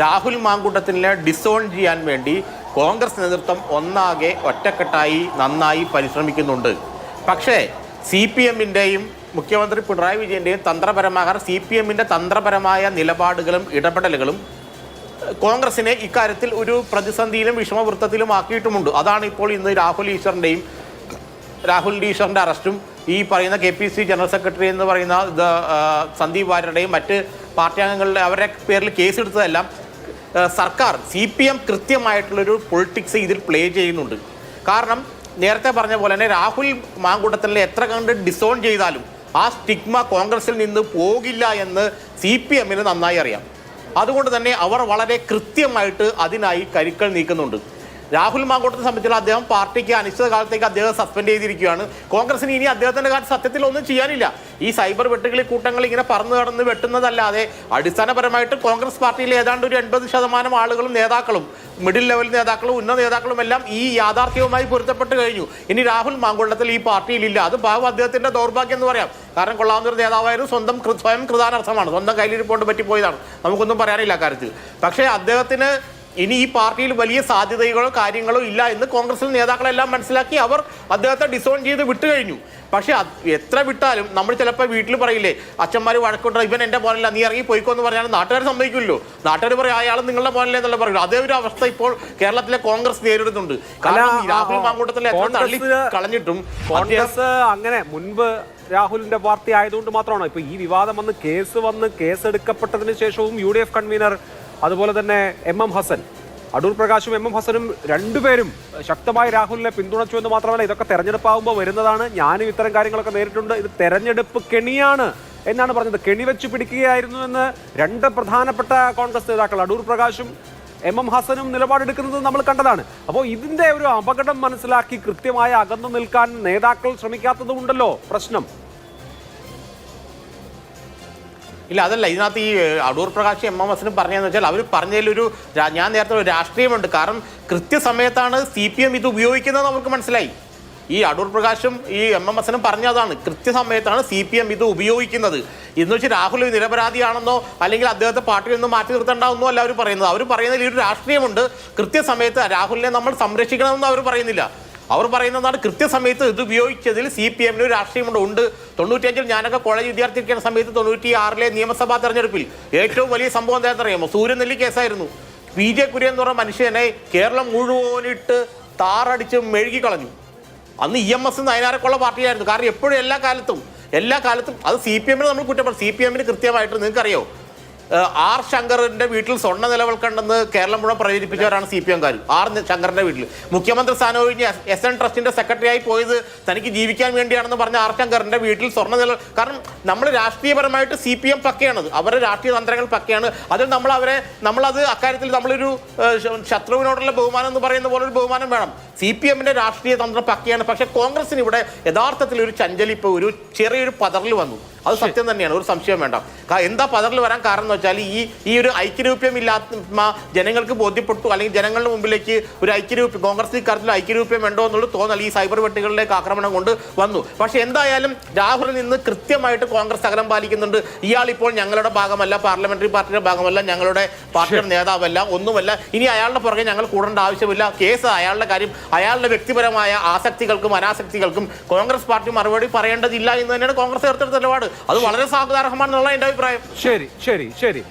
Rahul മാങ്കൂട്ടത്തിനെ disown ചെയ്യാൻ വേണ്ടി കോൺഗ്രസ് നേതൃത്വം ഒന്നാകെ ഒറ്റക്കെട്ടായി നന്നായി പരിശ്രമിക്കുന്നുണ്ട്. പക്ഷേ CPM-ൻ്റെയും മുഖ്യമന്ത്രി പിണറായി വിജയൻ്റെയും CPM-ൻ്റെ തന്ത്രപരമായ നിലപാടുകളും ഇടപെടലുകളും കോൺഗ്രസിനെ ഇക്കാര്യത്തിൽ ഒരു പ്രതിസന്ധിയിലും വിഷമവൃത്തത്തിലും ആക്കിയിട്ടുമുണ്ട്. അതാണ് ഇപ്പോൾ ഇന്ന് രാഹുൽ ഈശ്വറിൻ്റെ അറസ്റ്റും ഈ പറയുന്ന KPC ജനറൽ സെക്രട്ടറി എന്ന് പറയുന്ന സന്ദീപ് വാര്യരുടെയും മറ്റ് പാർട്ടി അംഗങ്ങളുടെ അവരുടെ പേരിൽ കേസെടുത്തതെല്ലാം സർക്കാർ CPM കൃത്യമായിട്ടുള്ളൊരു പൊളിറ്റിക്സ് ഇതിൽ പ്ലേ ചെയ്യുന്നുണ്ട്. കാരണം നേരത്തെ പറഞ്ഞ പോലെ തന്നെ രാഹുൽ മാങ്കൂട്ടത്തിനെ എത്ര കണ്ട് ഡിസോൺ ചെയ്താലും ആ സ്റ്റിഗ്മ കോൺഗ്രസിൽ നിന്ന് പോകില്ല എന്ന് CPM-ന് നന്നായി അറിയാം. അതുകൊണ്ട് തന്നെ അവർ വളരെ കൃത്യമായിട്ട് അതിനായി കരുക്കൾ നീക്കുന്നുണ്ട്. രാഹുൽ മാങ്കൂട്ടത്തെ സംബന്ധിച്ചുള്ള അദ്ദേഹം പാർട്ടിക്ക് അനിശ്ചിതകാലത്തേക്ക് അദ്ദേഹം സസ്പെൻഡ് ചെയ്തിരിക്കുകയാണ്. കോൺഗ്രസിന് ഇനി അദ്ദേഹത്തിൻ്റെ കാര്യം സത്യത്തിൽ ഒന്നും ചെയ്യാനില്ല. ഈ സൈബർ വെട്ടുകളി കൂട്ടങ്ങൾ ഇങ്ങനെ പറന്നു കടന്ന് വെട്ടുന്നതല്ലാതെ അടിസ്ഥാനപരമായിട്ട് കോൺഗ്രസ് പാർട്ടിയിലെ ഏതാണ്ട് ഒരു 80% ആളുകളും നേതാക്കളും മിഡിൽ ലെവൽ നേതാക്കളും ഉന്നത നേതാക്കളും എല്ലാം ഈ യാഥാർത്ഥ്യവുമായി പൊരുത്തപ്പെട്ട് കഴിഞ്ഞു. ഇനി രാഹുൽ മാങ്കൂട്ടത്തിൽ ഈ പാർട്ടിയിലില്ല. അത് പാവം അദ്ദേഹത്തിൻ്റെ ദൗർഭാഗ്യം എന്ന് പറയാം. കാരണം കൊള്ളാവുന്നൊരു നേതാവായിരുന്നു, സ്വയം കൃതാനർത്ഥമാണ്, സ്വന്തം കയ്യിലിരിപ്പോണ്ട് പറ്റിപ്പോയതാണ്, നമുക്കൊന്നും പറയാനില്ല കാര്യത്തിൽ. പക്ഷേ അദ്ദേഹത്തിന് ഇനി ഈ പാർട്ടിയിൽ വലിയ സാധ്യതകളോ കാര്യങ്ങളോ ഇല്ല എന്ന് കോൺഗ്രസിൽ നേതാക്കളെല്ലാം മനസ്സിലാക്കി അവർ അദ്ദേഹത്തെ ഡിസോൺ ചെയ്ത് വിട്ടുകഴിഞ്ഞു. പക്ഷേ എത്ര വിട്ടാലും നമ്മൾ ചിലപ്പോൾ വീട്ടിൽ പറയില്ലേ, അച്ഛന്മാർ വഴക്കൊണ്ട് ഇവൻ എൻ്റെ മോനല്ല, നീ ഇറങ്ങി പോയിക്കോ എന്ന് പറഞ്ഞാൽ നാട്ടുകാർ സമ്മതിക്കില്ലല്ലോ. നാട്ടുകാർ പറയും അയാൾ നിങ്ങളുടെ മോനല്ലേ എന്നുള്ള പറയില്ല. അതേ ഒരു അവസ്ഥ ഇപ്പോൾ കേരളത്തിലെ കോൺഗ്രസ് നേരിടുന്നുണ്ട്. കാരണം രാഹുൽ മാങ്കൂട്ടത്തിലെ തള്ളി കളഞ്ഞിട്ടും കോൺഗ്രസ് അങ്ങനെ മുൻപ് രാഹുലിന്റെ പാർട്ടി ആയതുകൊണ്ട് മാത്രമാണോ ഇപ്പൊ ഈ വിവാദം വന്ന് കേസെടുക്കപ്പെട്ടതിന് ശേഷവും UDF കൺവീനർ അതുപോലെ തന്നെ MM ഹസൻ, അടൂർ പ്രകാശും MM ഹസനും രണ്ടുപേരും ശക്തമായി രാഹുലിനെ പിന്തുണച്ചു എന്ന് മാത്രമല്ല, ഇതൊക്കെ തെരഞ്ഞെടുപ്പാകുമ്പോൾ വരുന്നതാണ്. ഞാനും ഇത്തരം കാര്യങ്ങളൊക്കെ നേരിട്ടുണ്ട്. ഇത് തെരഞ്ഞെടുപ്പ് കെണിയാണ് എന്നാണ് പറഞ്ഞത്. കെണി വെച്ച് പിടിക്കുകയായിരുന്നു എന്ന് രണ്ട് പ്രധാനപ്പെട്ട കോൺഗ്രസ് നേതാക്കൾ അടൂർ പ്രകാശും MM ഹസനും നിലപാടെടുക്കുന്നത് നമ്മൾ കണ്ടതാണ്. അപ്പോൾ ഇതിന്റെ ഒരു അപകടം മനസ്സിലാക്കി കൃത്യമായി അകന്നു നിൽക്കാൻ നേതാക്കൾ ശ്രമിക്കാത്തതുകൊണ്ടല്ലോ പ്രശ്നം. ഇല്ല, അതല്ല, ഇതിനകത്ത് ഈ അടൂർ പ്രകാശ് MM ഹസനും പറഞ്ഞതെന്ന് വെച്ചാൽ അവർ പറഞ്ഞതിലൊരു ഞാൻ നേരത്തെ ഒരു രാഷ്ട്രീയമുണ്ട്. കാരണം കൃത്യസമയത്താണ് CPM ഇത് ഉപയോഗിക്കുന്നത് അവർക്ക് മനസ്സിലായി. ഈ അടൂർ പ്രകാശും ഈ MM ഹസനും പറഞ്ഞതാണ്, കൃത്യസമയത്താണ് CPM ഇത് ഉപയോഗിക്കുന്നത്. എന്ന് വെച്ചാൽ രാഹുൽ നിരപരാധിയാണെന്നോ അല്ലെങ്കിൽ അദ്ദേഹത്തെ പാർട്ടിയിൽ നിന്ന് മാറ്റി നിർത്തേണ്ടാവുന്നോ അല്ല അവർ പറയുന്നത്. അവർ പറയുന്നതിൽ ഈ ഒരു രാഷ്ട്രീയമുണ്ട്. കൃത്യസമയത്ത് രാഹുലിനെ നമ്മൾ സംരക്ഷിക്കണമെന്ന് അവർ പറയുന്നില്ല. അവർ പറയുന്നതാണ് കൃത്യസമയത്ത് ഇത് ഉപയോഗിച്ചതിൽ CPM-ന് ഒരു രാഷ്ട്രീയമുണ്ട്. 95-ൽ ഞാനൊക്കെ കോളേജ് വിദ്യാർത്ഥിക്കുന്ന സമയത്ത് 96-ലെ നിയമസഭാ തെരഞ്ഞെടുപ്പിൽ ഏറ്റവും വലിയ സംഭവം എന്താണെന്നറിയാമോ? സൂര്യനെല്ലി കേസായിരുന്നു. PJ കുര്യൻ എന്ന് പറഞ്ഞ മനുഷ്യനെ കേരളം മുഴുവനിട്ട് താറടിച്ച് മെഴുകി കളഞ്ഞു. അന്ന് EMS നയനാരക്കുള്ള പാർട്ടിയായിരുന്നു. കാരണം എപ്പോഴും എല്ലാ കാലത്തും അത് CPM-ന് നമ്മൾ കുറ്റപ്പെടും. CPM-ന് കൃത്യമായിട്ട് നിങ്ങൾക്കറിയോ, R ശങ്കറിന്റെ വീട്ടിൽ സ്വർണ്ണ നിലവിൽക്കണ്ടെന്ന് കേരളം മുഴുവൻ പ്രചരിപ്പിച്ചവരാണ് CPM-കാർ. R ശങ്കറിന്റെ വീട്ടിൽ മുഖ്യമന്ത്രി സ്ഥാനം ഒഴിഞ്ഞ് SN ട്രസ്റ്റിന്റെ സെക്രട്ടറി ആയി പോയത് തനിക്ക് ജീവിക്കാൻ വേണ്ടിയാണെന്ന് പറഞ്ഞ R ശങ്കറിന്റെ വീട്ടിൽ സ്വർണ്ണ കാരണം നമ്മൾ രാഷ്ട്രീയപരമായിട്ട് CPM പക്കയാണത്, അവരുടെ രാഷ്ട്രീയ തന്ത്രങ്ങൾ പക്കയാണ്. അതിൽ നമ്മളത് അക്കാര്യത്തിൽ നമ്മളൊരു ശത്രുവിനോടുള്ള ബഹുമാനം എന്ന് പറയുന്ന പോലെ ഒരു ബഹുമാനം വേണം. CPM-ന്റെ രാഷ്ട്രീയ തന്ത്രം പക്കയാണ്. പക്ഷേ കോൺഗ്രസിന് ഇവിടെ യഥാർത്ഥത്തിൽ ഒരു ചഞ്ചലിപ്പ്, ഒരു ചെറിയൊരു പതറൽ വന്നു. അത് സത്യം തന്നെയാണ്, ഒരു സംശയം വേണ്ട. എന്താ പതറൽ വരാൻ കാരണം എന്ന് വെച്ചാൽ ഈ ഒരു ഐക്യരൂപ്യമില്ലാത്ത ജനങ്ങൾക്ക് ബോധ്യപ്പെട്ടു, അല്ലെങ്കിൽ ജനങ്ങളുടെ മുമ്പിലേക്ക് ഒരു ഐക്യരൂപ്യം, കോൺഗ്രസ് ഇക്കാര്യത്തിൽ ഐക്യരൂപ്യം വേണ്ടോ എന്നുള്ള തോന്നൽ ഈ സൈബർ വെട്ടുകളിലേക്ക് ആക്രമണം കൊണ്ട് വന്നു. പക്ഷേ എന്തായാലും രാഹുലിൽ നിന്ന് കൃത്യമായിട്ട് കോൺഗ്രസ് അകലം പാലിക്കുന്നുണ്ട്. ഇയാൾ ഇപ്പോൾ ഞങ്ങളുടെ ഭാഗമല്ല, പാർലമെന്ററി പാർട്ടിയുടെ ഭാഗമല്ല, ഞങ്ങളുടെ പാർട്ടിയുടെ നേതാവല്ല, ഒന്നുമല്ല. ഇനി അയാളുടെ പുറകെ ഞങ്ങൾ കൂടേണ്ട ആവശ്യമില്ല. കേസ് അയാളുടെ കാര്യം, അയാളുടെ വ്യക്തിപരമായ ആസക്തികൾക്കും അനാസക്തികൾക്കും കോൺഗ്രസ് പാർട്ടി മറുപടി പറയേണ്ടതില്ല എന്ന് തന്നെയാണ് കോൺഗ്രസ് എടുത്ത നിലപാട്. അത് വളരെ സ്വാഗതാർഹമാണെന്നുള്ള എൻ്റെ അഭിപ്രായം. ശരി.